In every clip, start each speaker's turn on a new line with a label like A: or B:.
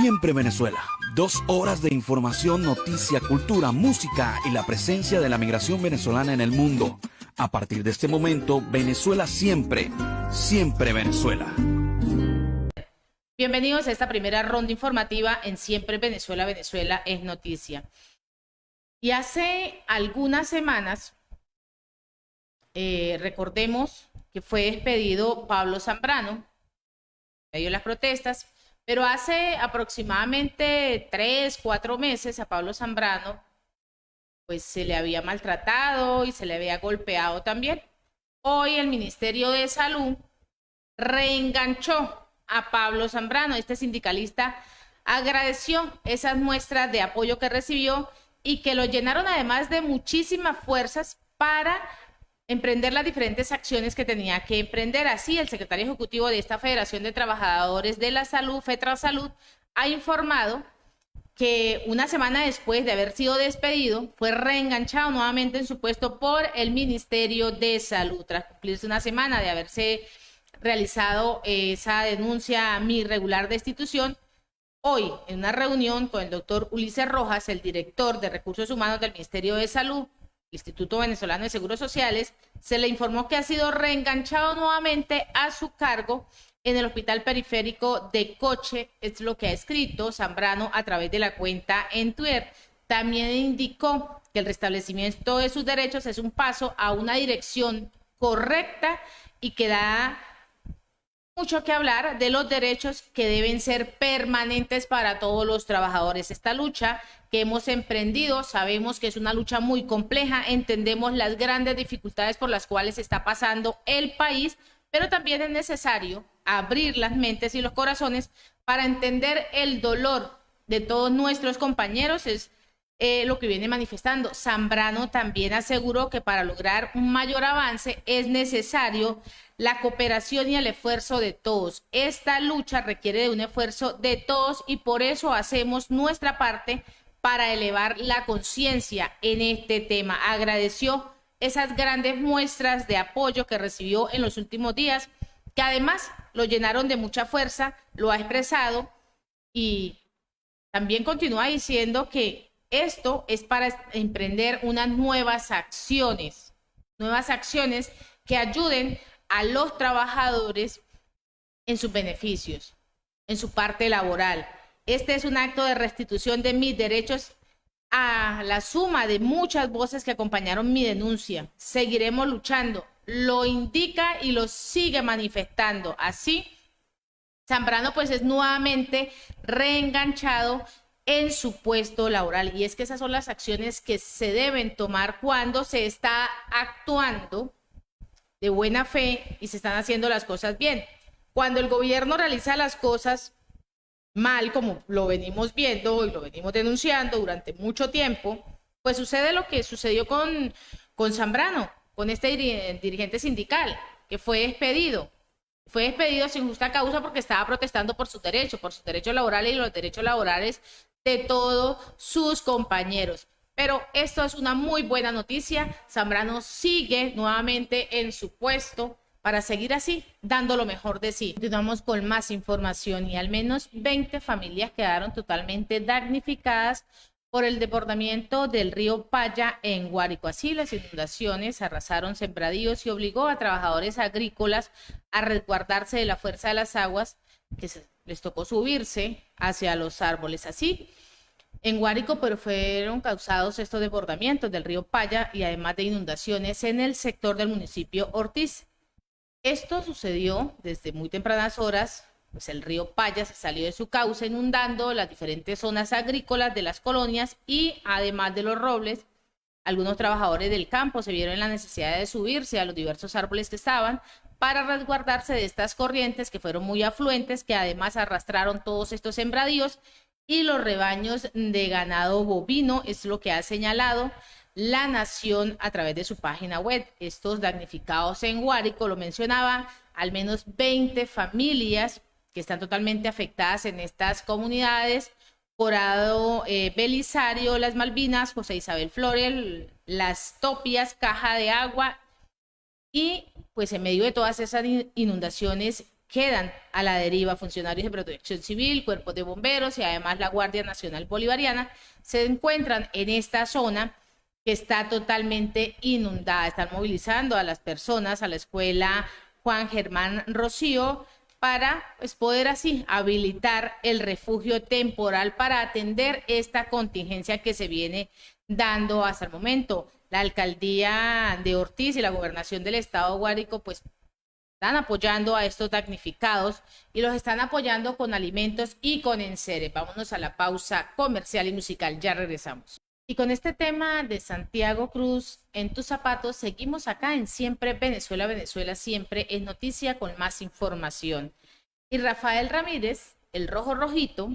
A: Siempre Venezuela. 2 horas de información, noticia, cultura, música y la presencia de la migración venezolana en el mundo. A partir de este momento, Venezuela siempre, siempre Venezuela.
B: Bienvenidos a esta primera ronda informativa en Siempre Venezuela, Venezuela es noticia. Y hace algunas semanas, recordemos que fue despedido Pablo Zambrano, en medio de las protestas, pero hace aproximadamente 3, 4 meses a Pablo Zambrano pues se le había maltratado y se le había golpeado también. Hoy el Ministerio de Salud reenganchó a Pablo Zambrano. Este sindicalista agradeció esas muestras de apoyo que recibió y que lo llenaron además de muchísimas fuerzas para emprender las diferentes acciones que tenía que emprender. Así, el secretario ejecutivo de esta Federación de Trabajadores de la Salud, FETRASalud, ha informado que una semana después de haber sido despedido, fue reenganchado nuevamente en su puesto por el Ministerio de Salud, tras cumplirse una semana de haberse realizado esa denuncia irregular de destitución. Hoy, en una reunión con el doctor Ulises Rojas, el director de Recursos Humanos del Ministerio de Salud, Instituto Venezolano de Seguros Sociales, se le informó que ha sido reenganchado nuevamente a su cargo en el Hospital Periférico de Coche. Es lo que ha escrito Zambrano a través de la cuenta en Twitter. También indicó que el restablecimiento de sus derechos es un paso a una dirección correcta y que da mucho que hablar de los derechos que deben ser permanentes para todos los trabajadores. Esta lucha que hemos emprendido, sabemos que es una lucha muy compleja, entendemos las grandes dificultades por las cuales está pasando el país, pero también es necesario abrir las mentes y los corazones para entender el dolor de todos nuestros compañeros. Es lo que viene manifestando. Zambrano también aseguró que para lograr un mayor avance es necesario la cooperación y el esfuerzo de todos. Esta lucha requiere de un esfuerzo de todos y por eso hacemos nuestra parte para elevar la conciencia en este tema. Agradeció esas grandes muestras de apoyo que recibió en los últimos días, que además lo llenaron de mucha fuerza, lo ha expresado y también continúa diciendo que esto es para emprender unas nuevas acciones que ayuden a los trabajadores en sus beneficios, en su parte laboral. Este es un acto de restitución de mis derechos a la suma de muchas voces que acompañaron mi denuncia. Seguiremos luchando, lo indica y lo sigue manifestando. Así, Zambrano pues es nuevamente reenganchado en su puesto laboral, y es que esas son las acciones que se deben tomar cuando se está actuando de buena fe y se están haciendo las cosas bien. Cuando el gobierno realiza las cosas mal, como lo venimos viendo y lo venimos denunciando durante mucho tiempo, pues sucede lo que sucedió con Zambrano, con este dirigente sindical que fue despedido sin justa causa porque estaba protestando por sus derechos laborales y los derechos laborales de todos sus compañeros. Pero esto es una muy buena noticia. Zambrano sigue nuevamente en su puesto para seguir así, dando lo mejor de sí. Continuamos con más información y al menos 20 familias quedaron totalmente damnificadas por el desbordamiento del río Paya en Guárico. Así, las inundaciones arrasaron sembradíos y obligó a trabajadores agrícolas a resguardarse de la fuerza de las aguas, que les tocó subirse hacia los árboles. Así, en Guárico pero fueron causados estos desbordamientos del río Paya y además de inundaciones en el sector del municipio Ortiz. Esto sucedió desde muy tempranas horas, pues el río Paya se salió de su cauce inundando las diferentes zonas agrícolas de las colonias y además de los robles, algunos trabajadores del campo se vieron en la necesidad de subirse a los diversos árboles que estaban para resguardarse de estas corrientes que fueron muy afluentes, que además arrastraron todos estos sembradíos y los rebaños de ganado bovino. Es lo que ha señalado La Nación a través de su página web. Estos damnificados en Guárico, lo mencionaba, al menos 20 familias que están totalmente afectadas en estas comunidades: Corado Belisario, Las Malvinas, José Isabel Flores, Las Topias, Caja de Agua. Y pues en medio de todas esas inundaciones quedan a la deriva funcionarios de protección civil, cuerpos de bomberos y además la Guardia Nacional Bolivariana se encuentran en esta zona que está totalmente inundada. Están movilizando a las personas a la escuela Juan Germán Rocío para pues, poder así habilitar el refugio temporal para atender esta contingencia que se viene dando hasta el momento. La alcaldía de Ortiz y la gobernación del estado Guárico pues están apoyando a estos damnificados y los están apoyando con alimentos y con enseres. Vámonos a la pausa comercial y musical, ya regresamos. Y con este tema de Santiago Cruz, en tus zapatos, seguimos acá en Siempre Venezuela, Venezuela siempre es noticia con más información. Y Rafael Ramírez, el rojo rojito,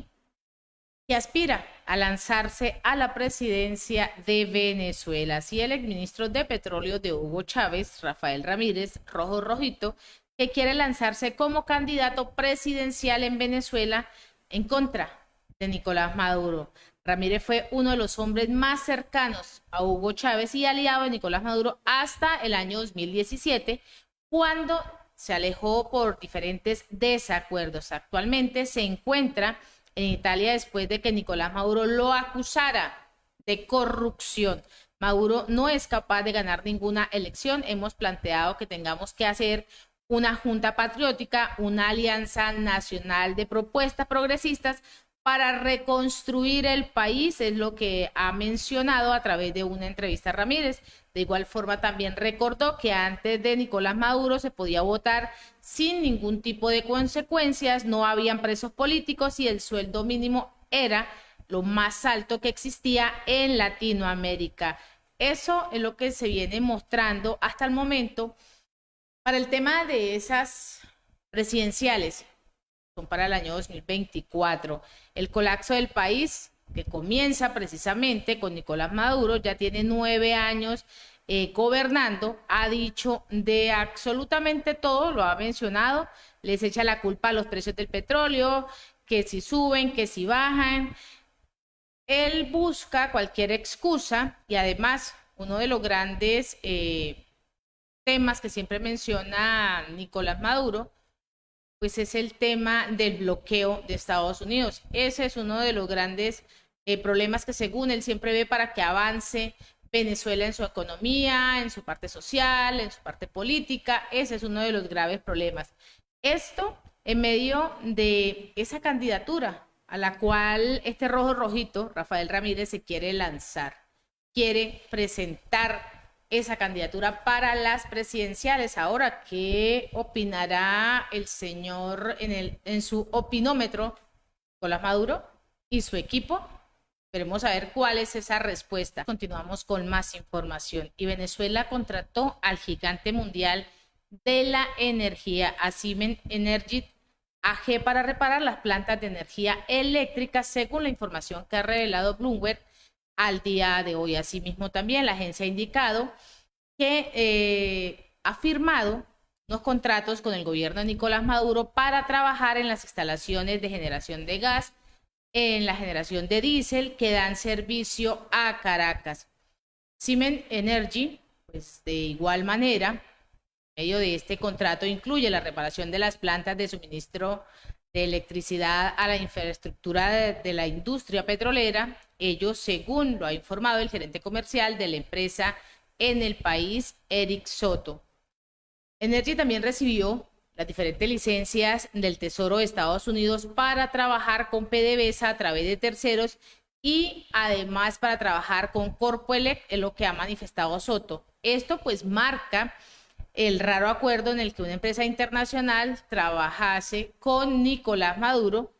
B: que aspira a lanzarse a la presidencia de Venezuela. Así el exministro de Petróleo de Hugo Chávez, Rafael Ramírez, rojo rojito, que quiere lanzarse como candidato presidencial en Venezuela en contra de Nicolás Maduro. Ramírez fue uno de los hombres más cercanos a Hugo Chávez y aliado de Nicolás Maduro hasta el año 2017, cuando se alejó por diferentes desacuerdos. Actualmente se encuentra en Italia después de que Nicolás Maduro lo acusara de corrupción. Maduro no es capaz de ganar ninguna elección. Hemos planteado que tengamos que hacer una junta patriótica, una alianza nacional de propuestas progresistas para reconstruir el país, es lo que ha mencionado a través de una entrevista a Ramírez. De igual forma también recordó que antes de Nicolás Maduro se podía votar sin ningún tipo de consecuencias, no habían presos políticos y el sueldo mínimo era lo más alto que existía en Latinoamérica. Eso es lo que se viene mostrando hasta el momento para el tema de esas presidenciales. Son para el año 2024. El colapso del país, que comienza precisamente con Nicolás Maduro, ya tiene 9 años gobernando, ha dicho de absolutamente todo, lo ha mencionado, les echa la culpa a los precios del petróleo, que si suben, que si bajan. Él busca cualquier excusa y además uno de los grandes temas que siempre menciona Nicolás Maduro pues es el tema del bloqueo de Estados Unidos. Ese es uno de los grandes problemas que según él siempre ve para que avance Venezuela en su economía, en su parte social, en su parte política. Ese es uno de los graves problemas. Esto en medio de esa candidatura a la cual este rojo rojito, Rafael Ramírez, se quiere lanzar. Quiere presentar esa candidatura para las presidenciales. Ahora, ¿qué opinará el señor en su opinómetro, Nicolás Maduro y su equipo? Esperemos a ver cuál es esa respuesta. Continuamos con más información. Y Venezuela contrató al gigante mundial de la energía, a Siemens Energy AG, para reparar las plantas de energía eléctrica, según la información que ha revelado Bloomberg al día de hoy. Asimismo, también la agencia ha indicado que ha firmado unos contratos con el gobierno de Nicolás Maduro para trabajar en las instalaciones de generación de gas, en la generación de diésel que dan servicio a Caracas. Siemens Energy, pues de igual manera, en medio de este contrato incluye la reparación de las plantas de suministro de electricidad a la infraestructura de la industria petrolera. Ello, según lo ha informado el gerente comercial de la empresa en el país, Eric Soto. Energy también recibió las diferentes licencias del Tesoro de Estados Unidos para trabajar con PDVSA a través de terceros y además para trabajar con Corpoelec, es lo que ha manifestado Soto. Esto pues marca el raro acuerdo en el que una empresa internacional trabajase con Nicolás Maduro,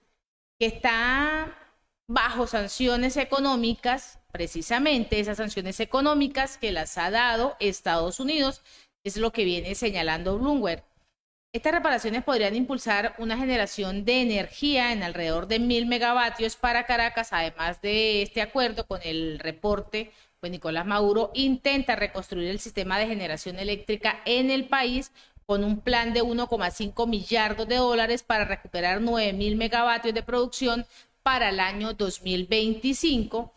B: que está bajo sanciones económicas, precisamente esas sanciones económicas que las ha dado Estados Unidos, es lo que viene señalando Bloomberg. Estas reparaciones podrían impulsar una generación de energía en alrededor de 1.000 megavatios para Caracas. Además de este acuerdo con el reporte, pues Nicolás Maduro intenta reconstruir el sistema de generación eléctrica en el país con un plan de 1,5 millardos de dólares para recuperar 9.000 megavatios de producción para el año 2025.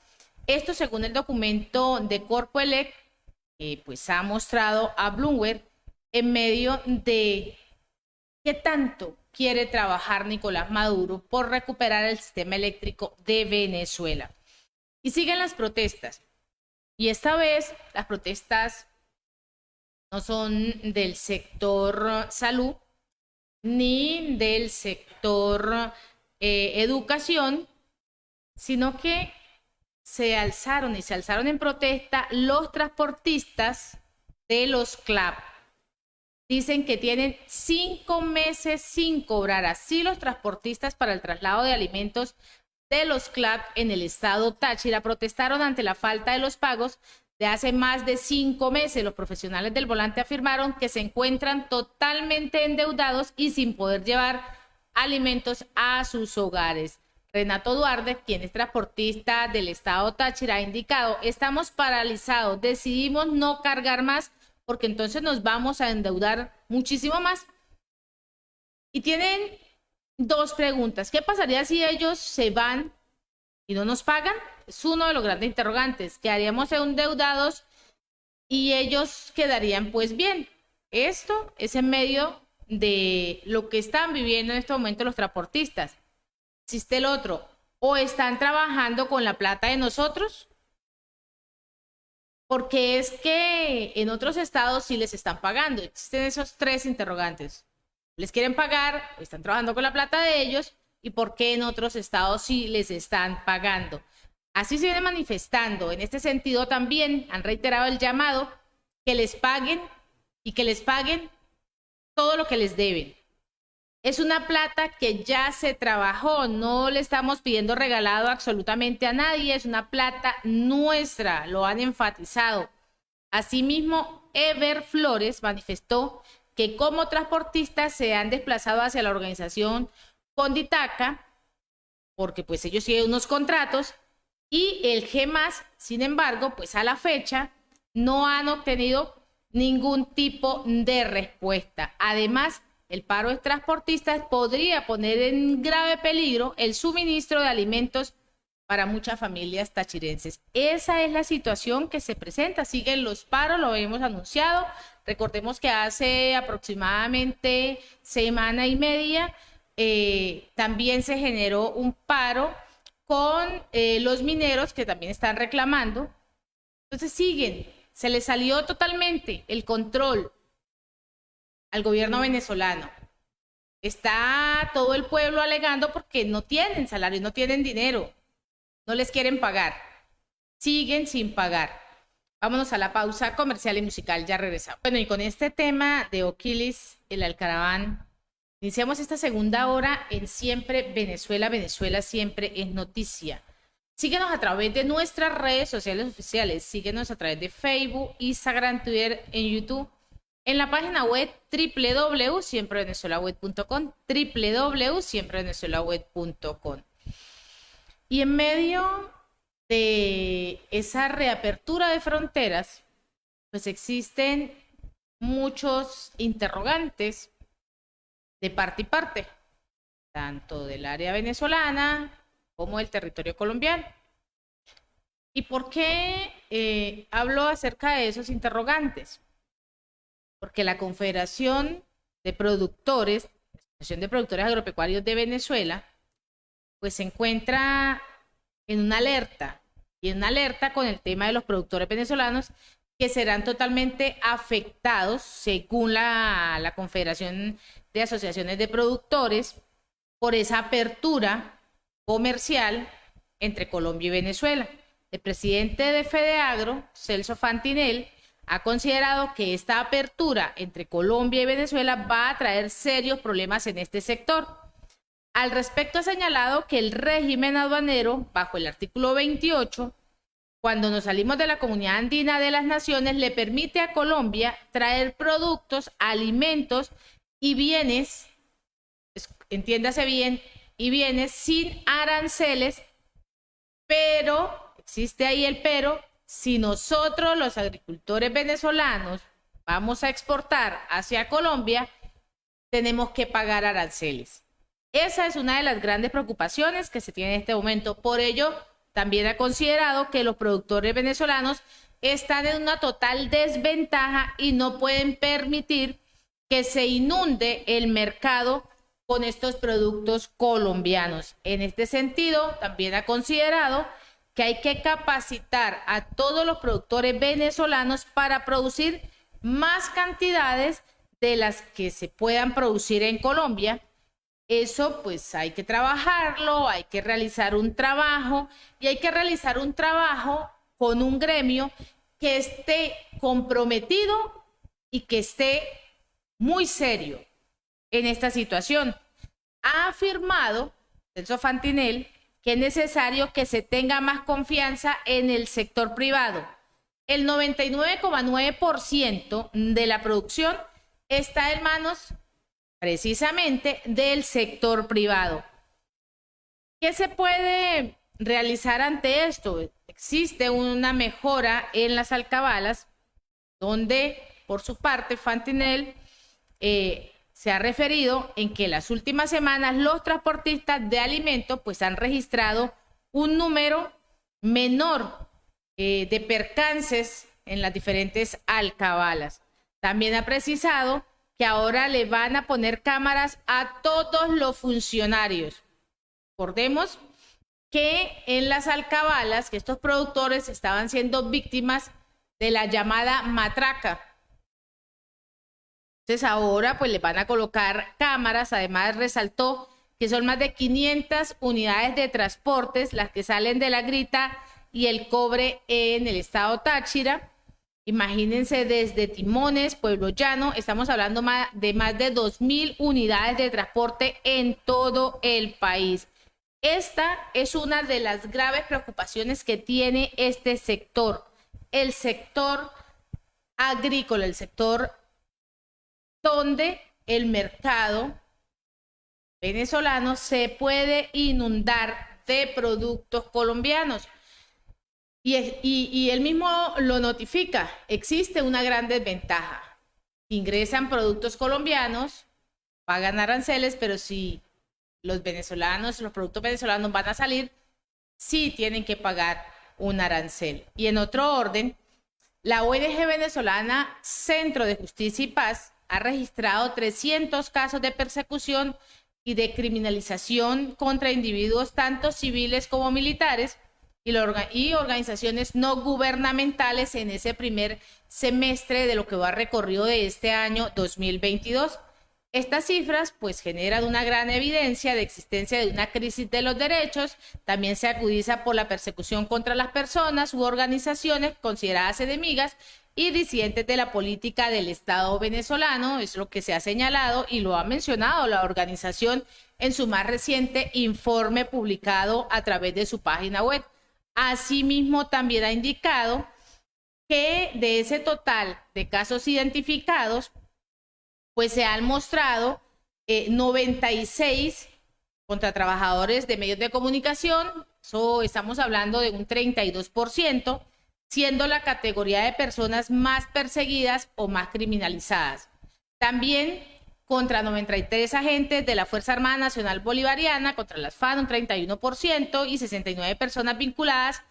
B: Esto según el documento de Corpoelec, pues ha mostrado a Bloomberg en medio de qué tanto quiere trabajar Nicolás Maduro por recuperar el sistema eléctrico de Venezuela. Y siguen las protestas. Y esta vez las protestas no son del sector salud ni del sector educación, sino que se alzaron en protesta los transportistas de los CLAP. Dicen que tienen 5 meses sin cobrar así los transportistas para el traslado de alimentos de los CLAP en el estado Táchira. Protestaron ante la falta de los pagos de hace más de 5 meses. Los profesionales del volante afirmaron que se encuentran totalmente endeudados y sin poder llevar alimentos a sus hogares. Renato Duarte, quien es transportista del estado Táchira, ha indicado: estamos paralizados, decidimos no cargar más porque entonces nos vamos a endeudar muchísimo más. Y tienen 2 preguntas. ¿Qué pasaría si ellos se van y no nos pagan? Es uno de los grandes interrogantes. ¿Quedaríamos endeudados y ellos quedarían pues bien? Esto es en medio de lo que están viviendo en este momento los transportistas. Existe el otro: o están trabajando con la plata de nosotros, porque es que en otros estados sí les están pagando. Existen esos 3 interrogantes. ¿Les quieren pagar? ¿Están trabajando con la plata de ellos? ¿Y por qué en otros estados sí les están pagando? Así se viene manifestando. En este sentido también han reiterado el llamado que les paguen y que les paguen todo lo que les deben. Es una plata que ya se trabajó, no le estamos pidiendo regalado absolutamente a nadie, es una plata nuestra, lo han enfatizado. Asimismo, Ever Flores manifestó que como transportistas se han desplazado hacia la organización Conditaca, porque pues ellos tienen unos contratos, y el GEMAS, sin embargo, pues a la fecha no han obtenido ningún tipo de respuesta. Además, el paro de transportistas podría poner en grave peligro el suministro de alimentos para muchas familias tachirenses. Esa es la situación que se presenta. Siguen los paros, lo hemos anunciado. Recordemos que hace aproximadamente semana y media también se generó un paro con los mineros que también están reclamando. Entonces siguen, se les salió totalmente el control al gobierno venezolano. Está todo el pueblo alegando porque no tienen salario, no tienen dinero, no les quieren pagar, siguen sin pagar. Vámonos a la pausa comercial y musical, ya regresamos. Bueno, y con este tema de Oquilis, el Alcaraván, iniciamos esta segunda hora en Siempre Venezuela. Venezuela siempre es noticia. Síguenos a través de nuestras redes sociales oficiales, síguenos a través de Facebook, Instagram, Twitter, en YouTube, en la página web www.siemprevenezuelaweb.com, www.siemprevenezuelaweb.com. Y en medio de esa reapertura de fronteras, pues existen muchos interrogantes de parte y parte, tanto del área venezolana como del territorio colombiano. ¿Y por qué hablo acerca de esos interrogantes? Porque la Confederación de Productores, la Asociación de Productores Agropecuarios de Venezuela, pues se encuentra en una alerta, y en una alerta con el tema de los productores venezolanos que serán totalmente afectados, según la Confederación de Asociaciones de Productores, por esa apertura comercial entre Colombia y Venezuela. El presidente de FEDEAGRO, Celso Fantinel, ha considerado que esta apertura entre Colombia y Venezuela va a traer serios problemas en este sector. Al respecto, ha señalado que el régimen aduanero, bajo el artículo 28, cuando nos salimos de la Comunidad Andina de las Naciones, le permite a Colombia traer productos, alimentos y bienes, entiéndase bien, y bienes sin aranceles, pero, existe ahí el pero, si nosotros los agricultores venezolanos vamos a exportar hacia Colombia, tenemos que pagar aranceles. Esa es una de las grandes preocupaciones que se tiene en este momento. Por ello, también ha considerado que los productores venezolanos están en una total desventaja y no pueden permitir que se inunde el mercado con estos productos colombianos. En este sentido, también ha considerado que hay que capacitar a todos los productores venezolanos para producir más cantidades de las que se puedan producir en Colombia. Eso pues hay que trabajarlo, hay que realizar un trabajo y hay que realizar un trabajo con un gremio que esté comprometido y que esté muy serio en esta situación. Ha afirmado Celso Fantinel que es necesario que se tenga más confianza en el sector privado. El 99,9% de la producción está en manos precisamente del sector privado. ¿Qué se puede realizar ante esto? Existe una mejora en las alcabalas, donde por su parte Fantinel se ha referido en que las últimas semanas los transportistas de alimentos pues han registrado un número menor de percances en las diferentes alcabalas. También ha precisado que ahora le van a poner cámaras a todos los funcionarios. Recordemos que en las alcabalas, que estos productores estaban siendo víctimas de la llamada matraca. Entonces ahora pues les van a colocar cámaras. Además resaltó que son más de 500 unidades de transportes las que salen de La Grita y El Cobre en el estado Táchira. Imagínense, desde Timones, Pueblo Llano, estamos hablando de más de 2.000 unidades de transporte en todo el país. Esta es una de las graves preocupaciones que tiene este sector, el sector agrícola, el sector donde el mercado venezolano se puede inundar de productos colombianos. Y él mismo lo notifica, existe una gran desventaja. Ingresan productos colombianos, pagan aranceles, pero si los venezolanos, los productos venezolanos van a salir, sí tienen que pagar un arancel. Y en otro orden, la ONG venezolana Centro de Justicia y Paz ha registrado 300 casos de persecución y de criminalización contra individuos tanto civiles como militares y organizaciones no gubernamentales en ese primer semestre de lo que va recorrido de este año 2022. Estas cifras pues generan una gran evidencia de existencia de una crisis de los derechos. También se agudiza por la persecución contra las personas u organizaciones consideradas enemigas y disidentes de la política del Estado venezolano. Es lo que se ha señalado y lo ha mencionado la organización en su más reciente informe publicado a través de su página web. Asimismo, también ha indicado que de ese total de casos identificados, pues se han mostrado 96 contra trabajadores de medios de comunicación. Eso estamos hablando de un 32%, siendo la categoría de personas más perseguidas o más criminalizadas. También contra 93 agentes de la Fuerza Armada Nacional Bolivariana, contra las FARC un 31% y 69 personas vinculadas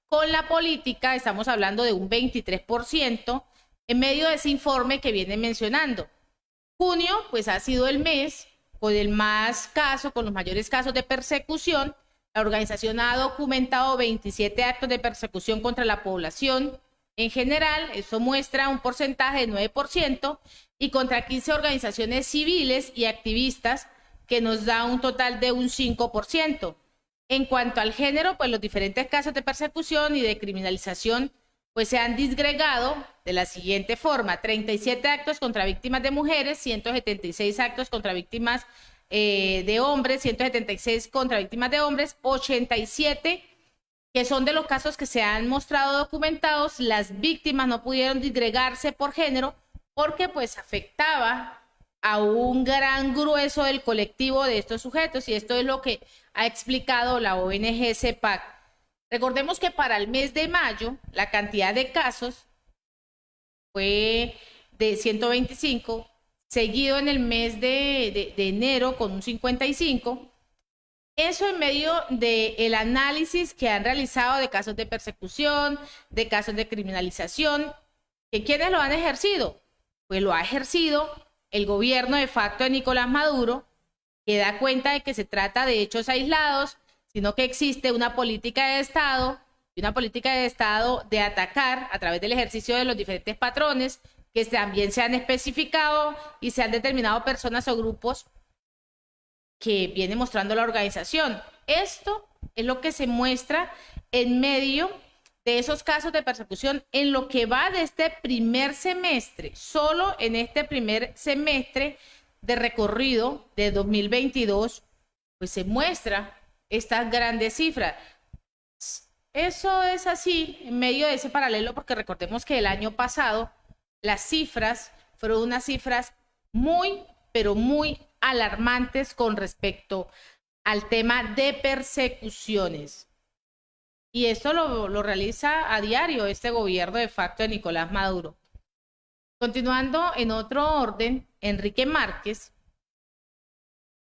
B: con la política, estamos hablando de un 23%, en medio de ese informe que viene mencionando. Junio, pues ha sido el mes con el más caso, con los mayores casos de persecución. La organización ha documentado 27 actos de persecución contra la población en general, eso muestra un porcentaje de 9%, y contra 15 organizaciones civiles y activistas, que nos da un total de un 5%. En cuanto al género, pues los diferentes casos de persecución y de criminalización pues se han disgregado de la siguiente forma: 37 actos contra víctimas de mujeres, 176 actos contra víctimas de hombres, 176 contra víctimas de hombres, 87 que son de los casos que se han mostrado documentados. Las víctimas no pudieron disgregarse por género porque pues afectaba a un gran grueso del colectivo de estos sujetos, y esto es lo que ha explicado la ONG CEPAC. Recordemos que para el mes de mayo la cantidad de casos fue de 125, seguido en el mes de enero con un 55. Eso en medio del análisis que han realizado de casos de persecución, de casos de criminalización, que ¿quiénes lo han ejercido? Pues lo ha ejercido el gobierno de facto de Nicolás Maduro, que da cuenta de que se trata de hechos aislados, sino que existe una política de Estado y una política de Estado de atacar a través del ejercicio de los diferentes patrones que también se han especificado y se han determinado personas o grupos que viene mostrando la organización. Esto es lo que se muestra en medio de esos casos de persecución en lo que va de este primer semestre. Solo en este primer semestre de recorrido de 2022, pues se muestra estas grandes cifras. Eso es así en medio de ese paralelo, porque recordemos que el año pasado las cifras fueron unas cifras muy, pero muy alarmantes con respecto al tema de persecuciones. Y esto lo realiza a diario este gobierno de facto de Nicolás Maduro. Continuando en otro orden, Enrique Márquez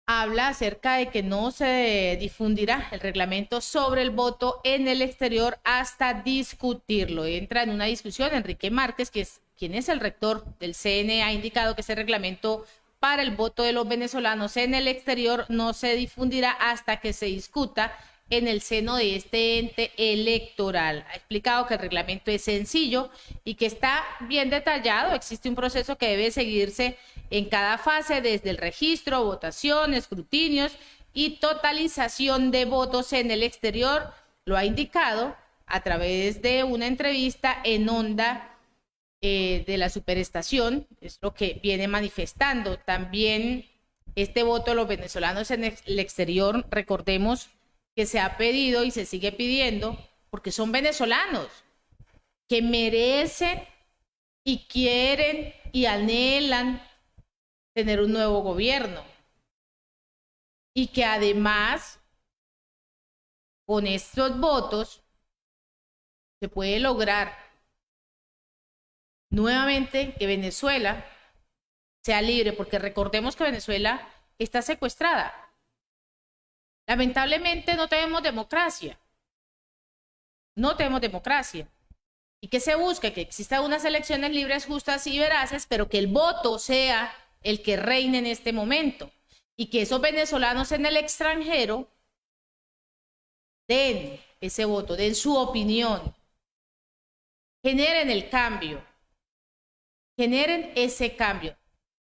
B: habla acerca de que no se difundirá el reglamento sobre el voto en el exterior hasta discutirlo. Entra en una discusión Enrique Márquez, quien es el rector del CNE, ha indicado que ese reglamento para el voto de los venezolanos en el exterior no se difundirá hasta que se discuta en el seno de este ente electoral. Ha explicado que el reglamento es sencillo y que está bien detallado. Existe un proceso que debe seguirse en cada fase, desde el registro, votación, escrutinios y totalización de votos en el exterior. Lo ha indicado a través de una entrevista en Onda de la Superestación, es lo que viene manifestando. También este voto de los venezolanos en el exterior, recordemos que se ha pedido y se sigue pidiendo porque son venezolanos que merecen y quieren y anhelan tener un nuevo gobierno, y que además con estos votos se puede lograr nuevamente que Venezuela sea libre, porque recordemos que Venezuela está secuestrada. Lamentablemente no tenemos democracia. No tenemos democracia. ¿Y qué se busca? Que existan unas elecciones libres, justas y veraces, pero que el voto sea el que reine en este momento. Y que esos venezolanos en el extranjero den ese voto, den su opinión, generen el cambio, generen ese cambio.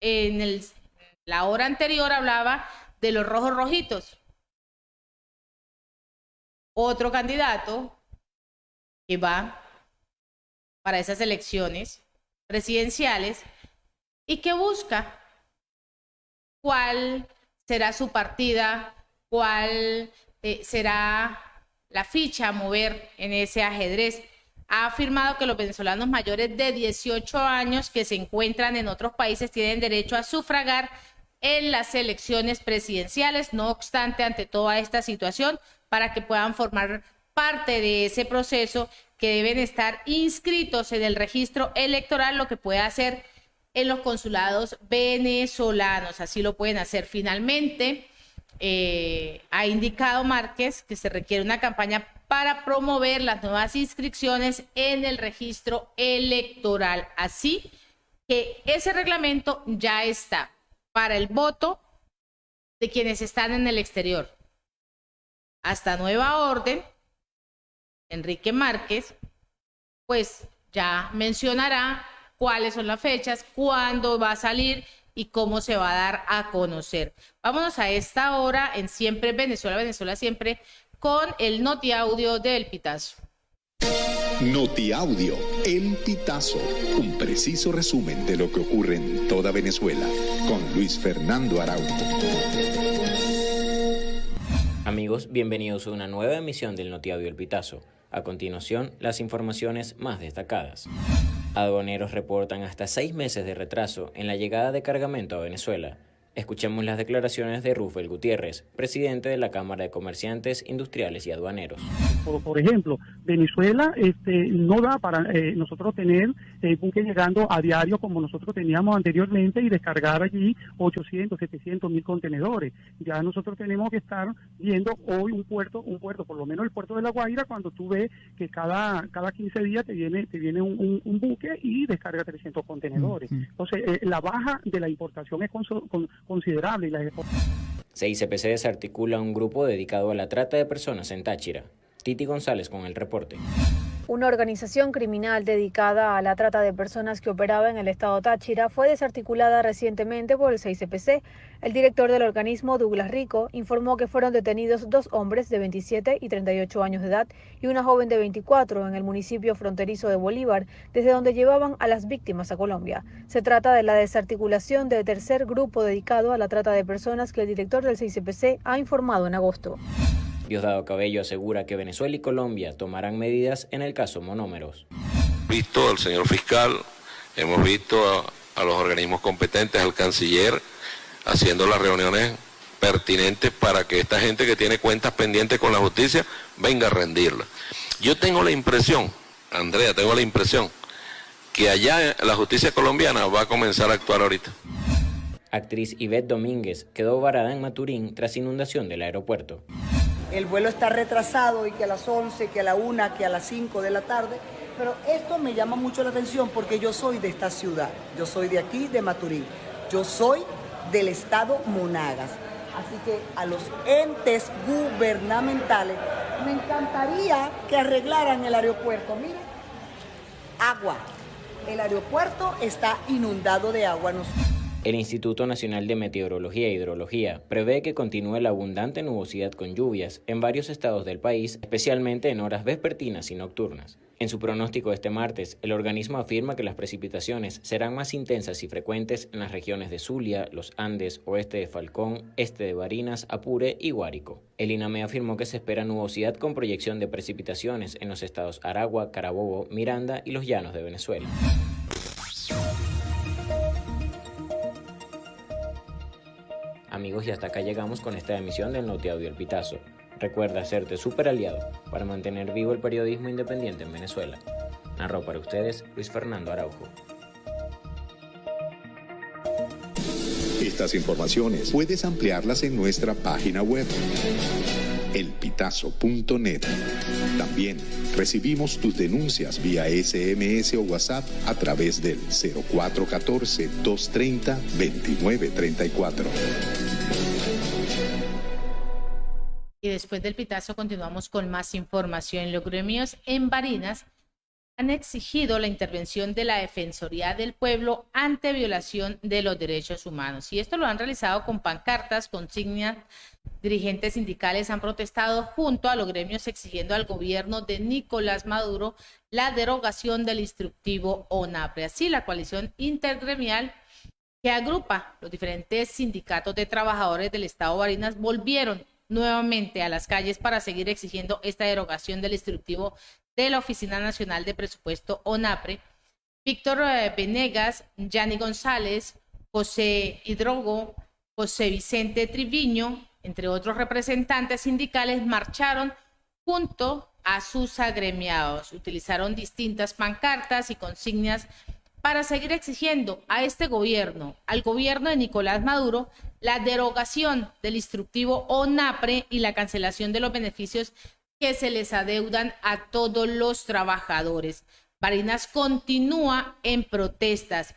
B: En la hora anterior hablaba de los rojos rojitos. Otro candidato que va para esas elecciones presidenciales y que busca cuál será su partida, cuál será la ficha a mover en ese ajedrez. Ha afirmado que los venezolanos mayores de 18 años que se encuentran en otros países tienen derecho a sufragar en las elecciones presidenciales. No obstante, ante toda esta situación, para que puedan formar parte de ese proceso, que deben estar inscritos en el registro electoral, lo que puede hacer en los consulados venezolanos. Así lo pueden hacer. Finalmente, ha indicado Márquez que se requiere una campaña para promover las nuevas inscripciones en el registro electoral. Así que ese reglamento ya está para el voto de quienes están en el exterior. Hasta nueva orden, Enrique Márquez, pues ya mencionará cuáles son las fechas, cuándo va a salir y cómo se va a dar a conocer. Vámonos a esta hora en Siempre Venezuela, Venezuela Siempre, con el Notiaudio del Pitazo.
C: Notiaudio, El Pitazo, un preciso resumen de lo que ocurre en toda Venezuela, con Luis Fernando Araújo.
D: Amigos, bienvenidos a una nueva emisión del Notiaudio El Pitazo. A continuación, las informaciones más destacadas. Aduaneros reportan hasta 6 meses de retraso en la llegada de cargamento a Venezuela. Escuchemos las declaraciones de Rufel Gutiérrez, presidente de la Cámara de Comerciantes, Industriales y Aduaneros.
E: Por ejemplo, Venezuela no da para nosotros tener buques llegando a diario como nosotros teníamos anteriormente y descargar allí 800, 700 mil contenedores. Ya nosotros tenemos que estar viendo hoy un puerto, por lo menos el puerto de La Guaira, cuando tú ves que cada 15 días te viene un buque y descarga 300 contenedores. Entonces, la baja de la importación es considerable.
D: CICPC desarticula un grupo dedicado a la trata de personas en Táchira. Titi González con el reporte.
F: Una organización criminal dedicada a la trata de personas que operaba en el estado Táchira fue desarticulada recientemente por el CICPC. El director del organismo, Douglas Rico, informó que fueron detenidos 2 hombres de 27 y 38 años de edad y una joven de 24 en el municipio fronterizo de Bolívar, desde donde llevaban a las víctimas a Colombia. Se trata de la desarticulación del tercer grupo dedicado a la trata de personas que el director del CICPC ha informado en agosto.
D: Diosdado Cabello asegura que Venezuela y Colombia tomarán medidas en el caso Monómeros.
G: Visto al señor fiscal, hemos visto a los organismos competentes, al canciller, haciendo las reuniones pertinentes para que esta gente que tiene cuentas pendientes con la justicia venga a rendirla. Yo tengo la impresión, Andrea, que allá la justicia colombiana va a comenzar a actuar ahorita.
D: Actriz Ivette Domínguez quedó varada en Maturín tras inundación del aeropuerto.
H: El vuelo está retrasado y que a las 11, que a la 1, que a las 5 de la tarde, pero esto me llama mucho la atención porque yo soy de esta ciudad, yo soy de aquí, de Maturín, yo soy del estado Monagas, así que a los entes gubernamentales me encantaría que arreglaran el aeropuerto. Miren, agua, el aeropuerto está inundado de agua.
D: El Instituto Nacional de Meteorología e Hidrología prevé que continúe la abundante nubosidad con lluvias en varios estados del país, especialmente en horas vespertinas y nocturnas. En su pronóstico este martes, el organismo afirma que las precipitaciones serán más intensas y frecuentes en las regiones de Zulia, los Andes, oeste de Falcón, este de Barinas, Apure y Guárico. El INAME afirmó que se espera nubosidad con proyección de precipitaciones en los estados Aragua, Carabobo, Miranda y los Llanos de Venezuela. Amigos, y hasta acá llegamos con esta emisión del Notiaudio El Pitazo. Recuerda hacerte súper aliado para mantener vivo el periodismo independiente en Venezuela. Narró para ustedes Luis Fernando Araujo.
C: Estas informaciones puedes ampliarlas en nuestra página web, elpitazo.net. También recibimos tus denuncias vía SMS o WhatsApp a través del 0414-230-2934.
B: Y después del pitazo continuamos con más información. Los gremios en Barinas han exigido la intervención de la Defensoría del Pueblo ante violación de los derechos humanos. Y esto lo han realizado con pancartas, consignas. Dirigentes sindicales han protestado junto a los gremios exigiendo al gobierno de Nicolás Maduro la derogación del instructivo ONAPRE. Así, la coalición intergremial que agrupa los diferentes sindicatos de trabajadores del estado Barinas volvieron nuevamente a las calles para seguir exigiendo esta derogación del instructivo de la Oficina Nacional de Presupuesto ONAPRE. Víctor Venegas, Yanni González, José Hidrogo, José Vicente Triviño, entre otros representantes sindicales, marcharon junto a sus agremiados. Utilizaron distintas pancartas y consignas para seguir exigiendo a este gobierno, al gobierno de Nicolás Maduro, la derogación del instructivo ONAPRE y la cancelación de los beneficios que se les adeudan a todos los trabajadores. Barinas continúa en protestas.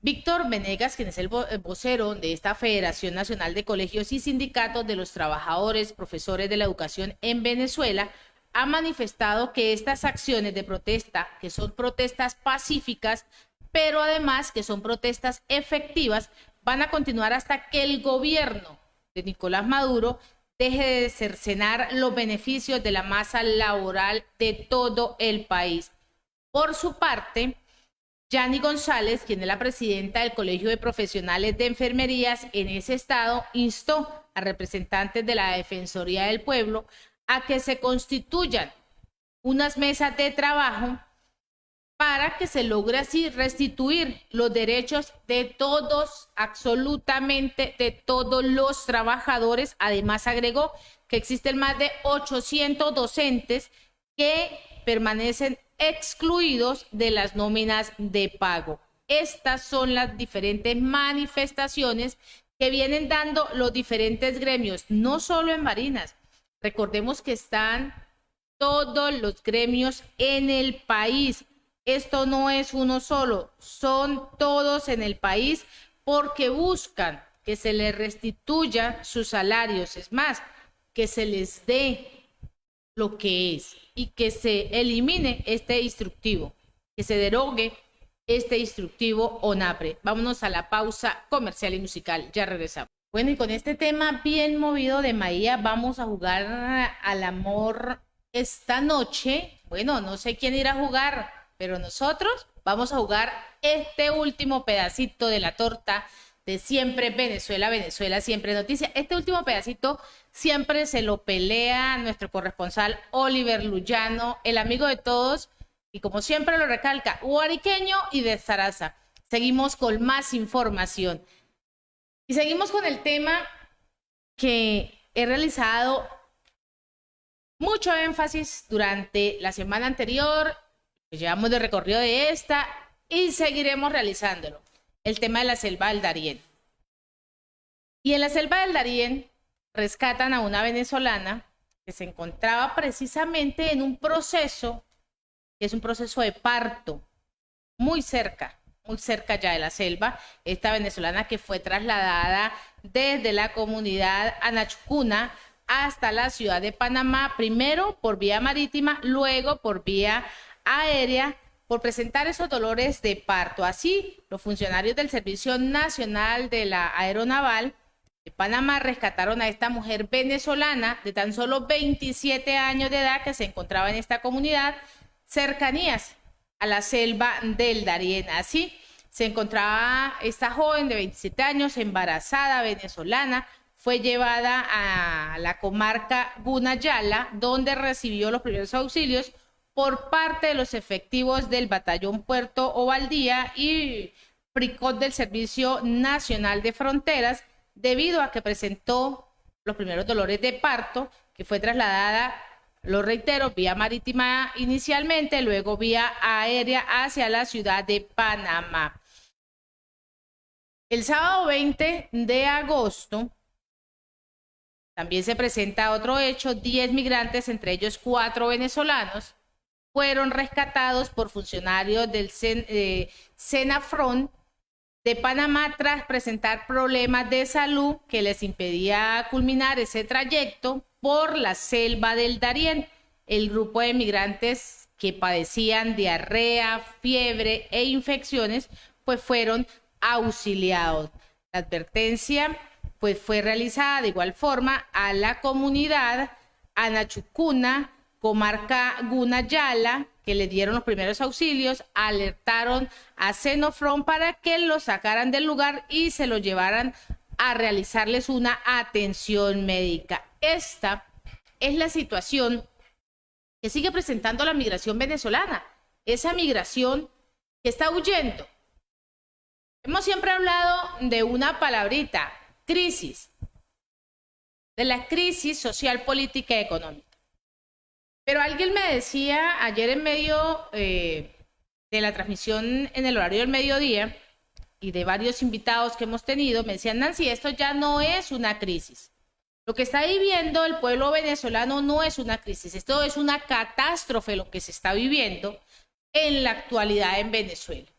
B: Víctor Venegas, quien es el vocero de esta Federación Nacional de Colegios y Sindicatos de los Trabajadores, Profesores de la Educación en Venezuela, ha manifestado que estas acciones de protesta, que son protestas pacíficas, pero además que son protestas efectivas, van a continuar hasta que el gobierno de Nicolás Maduro deje de cercenar los beneficios de la masa laboral de todo el país. Por su parte, Yanni González, quien es la presidenta del Colegio de Profesionales de Enfermerías en ese estado, instó a representantes de la Defensoría del Pueblo a que se constituyan unas mesas de trabajo para que se logre así restituir los derechos de todos, absolutamente de todos los trabajadores. Además, agregó que existen más de 800 docentes que permanecen excluidos de las nóminas de pago. Estas son las diferentes manifestaciones que vienen dando los diferentes gremios, no solo en Barinas. Recordemos que están todos los gremios en el país. Esto no es uno solo, son todos en el país porque buscan que se les restituya sus salarios, es más, que se les dé lo que es y que se elimine este instructivo, que se derogue este instructivo ONAPRE. Vámonos a la pausa comercial y musical, ya regresamos. Bueno, y con este tema bien movido de Maía, vamos a jugar al amor esta noche. Bueno, no sé quién irá a jugar, pero nosotros vamos a jugar este último pedacito de la torta de Siempre Venezuela, Venezuela Siempre Noticia. Este último pedacito siempre se lo pelea nuestro corresponsal Oliver Luyano, el amigo de todos, y como siempre lo recalca, guariqueño y de Zaraza. Seguimos con más información. Y seguimos con el tema que he realizado mucho énfasis durante la semana anterior, que llevamos de recorrido de esta, y seguiremos realizándolo. El tema de la selva del Darién. Y en la selva del Darién rescatan a una venezolana que se encontraba precisamente en un proceso, que es un proceso de parto, muy cerca ya de la selva. Esta venezolana que fue trasladada desde la comunidad Anachucuna hasta la ciudad de Panamá, primero por vía marítima, luego por vía aérea, por presentar esos dolores de parto. Así, los funcionarios del Servicio Nacional de la Aeronaval de Panamá rescataron a esta mujer venezolana de tan solo 27 años de edad que se encontraba en esta comunidad, cercanías a la selva del Darién. Así, se encontraba esta joven de 27 años, embarazada, venezolana, fue llevada a la comarca Gunayala, donde recibió los primeros auxilios por parte de los efectivos del Batallón Puerto Ovaldía y PRICOT del Servicio Nacional de Fronteras, debido a que presentó los primeros dolores de parto, que fue trasladada, lo reitero, vía marítima inicialmente, luego vía aérea hacia la ciudad de Panamá. El sábado 20 de agosto también se presenta otro hecho. 10 migrantes, entre ellos 4 venezolanos, fueron rescatados por funcionarios del Senafron de Panamá tras presentar problemas de salud que les impedía culminar ese trayecto por la selva del Darién. El grupo de migrantes que padecían diarrea, fiebre e infecciones, pues fueron auxiliados. La advertencia pues fue realizada de igual forma a la comunidad Anachucuna, comarca Gunayala, que le dieron los primeros auxilios, alertaron a Senofron para que lo sacaran del lugar y se lo llevaran a realizarles una atención médica. Esta es la situación que sigue presentando la migración venezolana, esa migración que está huyendo. Hemos siempre hablado de una palabrita, crisis, de la crisis social, política y económica. Pero alguien me decía ayer en medio de la transmisión en el horario del mediodía, y de varios invitados que hemos tenido, me decían: Nancy, esto ya no es una crisis. Lo que está viviendo el pueblo venezolano no es una crisis, esto es una catástrofe lo que se está viviendo en la actualidad en Venezuela.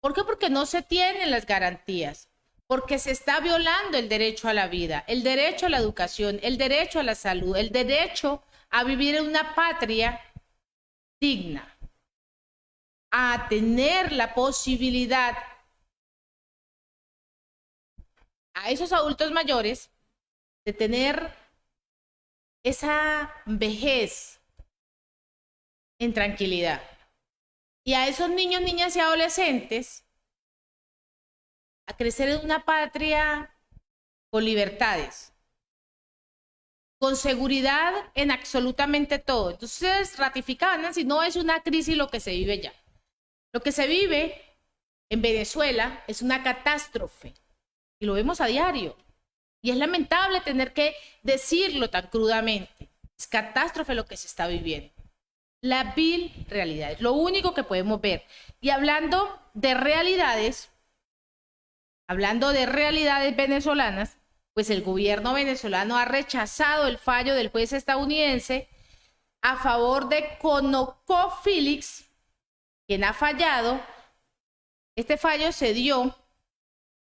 B: ¿Por qué? Porque no se tienen las garantías, porque se está violando el derecho a la vida, el derecho a la educación, el derecho a la salud, el derecho a vivir en una patria digna, a tener la posibilidad a esos adultos mayores de tener esa vejez en tranquilidad. Y a esos niños, niñas y adolescentes a crecer en una patria con libertades, con seguridad en absolutamente todo. Entonces ratificaban, si no es una crisis lo que se vive ya. Lo que se vive en Venezuela es una catástrofe y lo vemos a diario. Y es lamentable tener que decirlo tan crudamente. Es catástrofe lo que se está viviendo. La vil realidad es lo único que podemos ver. Y hablando de realidades venezolanas, pues el gobierno venezolano ha rechazado el fallo del juez estadounidense a favor de ConocoPhillips, quien ha fallado. Este fallo se dio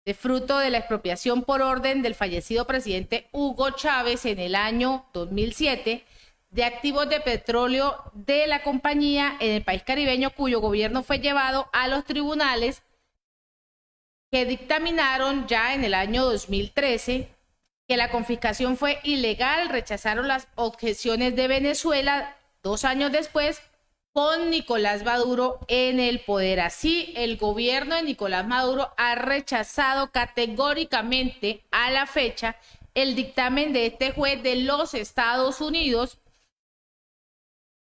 B: de fruto de la expropiación por orden del fallecido presidente Hugo Chávez en el año 2007 de activos de petróleo de la compañía en el país caribeño, cuyo gobierno fue llevado a los tribunales, que dictaminaron ya en el año 2013 que la confiscación fue ilegal. Rechazaron las objeciones de Venezuela 2 años después, con Nicolás Maduro en el poder. Así, el gobierno de Nicolás Maduro ha rechazado categóricamente a la fecha el dictamen de este juez de los Estados Unidos,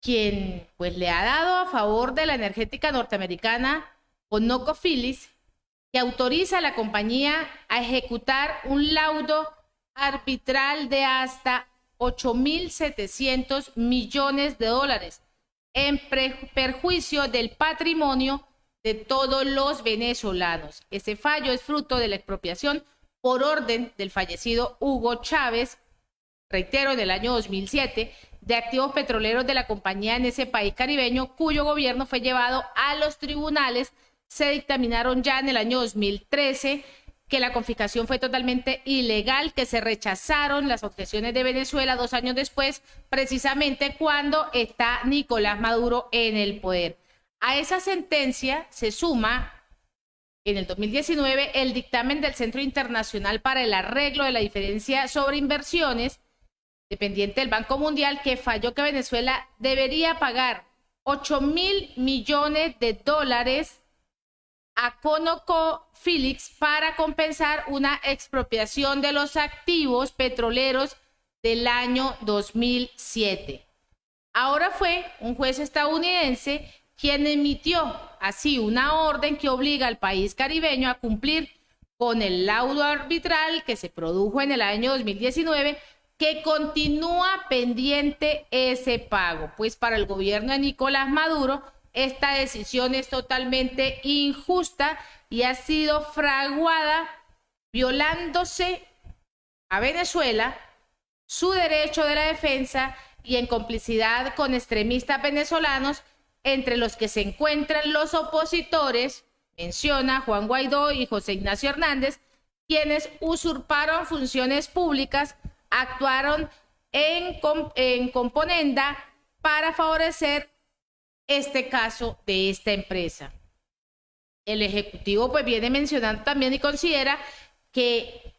B: quien pues le ha dado a favor de la energética norteamericana ConocoPhillips, que autoriza a la compañía a ejecutar un laudo arbitral de hasta 8.700 millones de dólares en perjuicio del patrimonio de todos los venezolanos. Ese fallo es fruto de la expropiación por orden del fallecido Hugo Chávez, reitero, en el año 2007, de activos petroleros de la compañía en ese país caribeño, cuyo gobierno fue llevado a los tribunales. Se dictaminaron ya en el año 2013 que la confiscación fue totalmente ilegal, que se rechazaron las objeciones de Venezuela 2 años después, precisamente cuando está Nicolás Maduro en el poder. A esa sentencia se suma en el 2019 el dictamen del Centro Internacional para el Arreglo de la Diferencia sobre Inversiones, dependiente del Banco Mundial, que falló que Venezuela debería pagar 8.000 millones de dólares a ConocoPhillips para compensar una expropiación de los activos petroleros del año 2007. Ahora fue un juez estadounidense quien emitió así una orden que obliga al país caribeño a cumplir con el laudo arbitral que se produjo en el año 2019, que continúa pendiente ese pago. Pues para el gobierno de Nicolás Maduro, esta decisión es totalmente injusta y ha sido fraguada, violándose a Venezuela su derecho de la defensa y en complicidad con extremistas venezolanos, entre los que se encuentran los opositores, menciona Juan Guaidó y José Ignacio Hernández, quienes usurparon funciones públicas, actuaron en componenda para favorecer este caso de esta empresa. El Ejecutivo pues viene mencionando también y considera que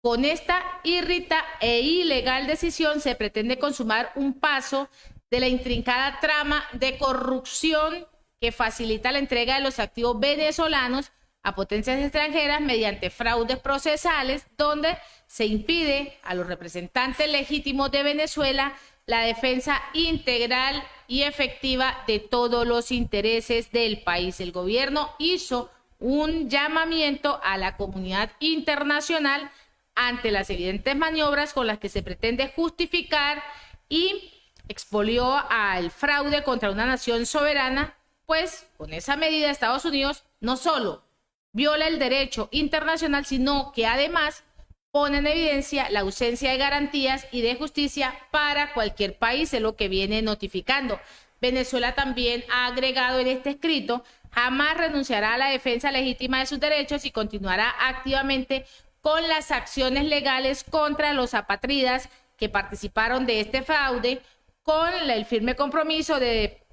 B: con esta irrita e ilegal decisión se pretende consumar un paso de la intrincada trama de corrupción que facilita la entrega de los activos venezolanos a potencias extranjeras mediante fraudes procesales, donde se impide a los representantes legítimos de Venezuela la defensa integral y efectiva de todos los intereses del país. El gobierno hizo un llamamiento a la comunidad internacional ante las evidentes maniobras con las que se pretende justificar y expolió al fraude contra una nación soberana, pues con esa medida Estados Unidos no solo viola el derecho internacional, sino que además pone en evidencia la ausencia de garantías y de justicia para cualquier país, es lo que viene notificando. Venezuela también ha agregado en este escrito: jamás renunciará a la defensa legítima de sus derechos y continuará activamente con las acciones legales contra los apátridas que participaron de este fraude, con el firme compromiso de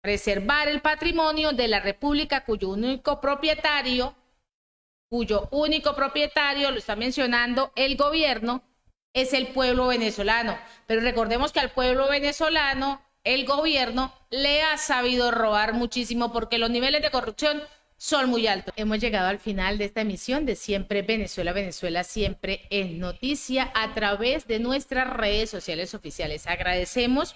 B: preservar el patrimonio de la República, cuyo único propietario, lo está mencionando el gobierno, es el pueblo venezolano. Pero recordemos que al pueblo venezolano el gobierno le ha sabido robar muchísimo, porque los niveles de corrupción son muy altos. Hemos llegado al final de esta emisión de Siempre Venezuela. Venezuela siempre es noticia, a través de nuestras redes sociales oficiales. Agradecemos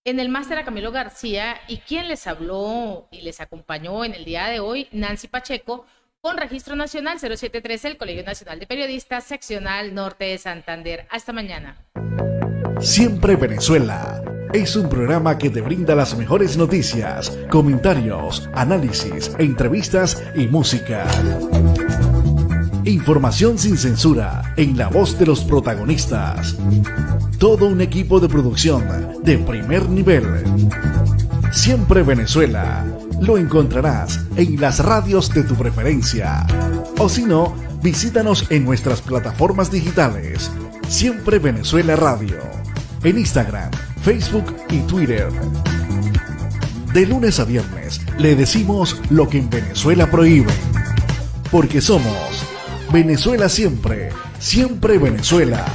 B: en el máster a Camilo García, y quien les habló y les acompañó en el día de hoy, Nancy Pacheco, con registro nacional 0713 del Colegio Nacional de Periodistas, seccional Norte de Santander. Hasta mañana.
I: Siempre Venezuela es un programa que te brinda las mejores noticias, comentarios, análisis, entrevistas y música. Información sin censura, en la voz de los protagonistas. Todo un equipo de producción de primer nivel. Siempre Venezuela lo encontrarás en las radios de tu preferencia. O si no, visítanos en nuestras plataformas digitales. Siempre Venezuela Radio. En Instagram, Facebook y Twitter. De lunes a viernes le decimos lo que en Venezuela prohíben. Porque somos Venezuela siempre, siempre Venezuela.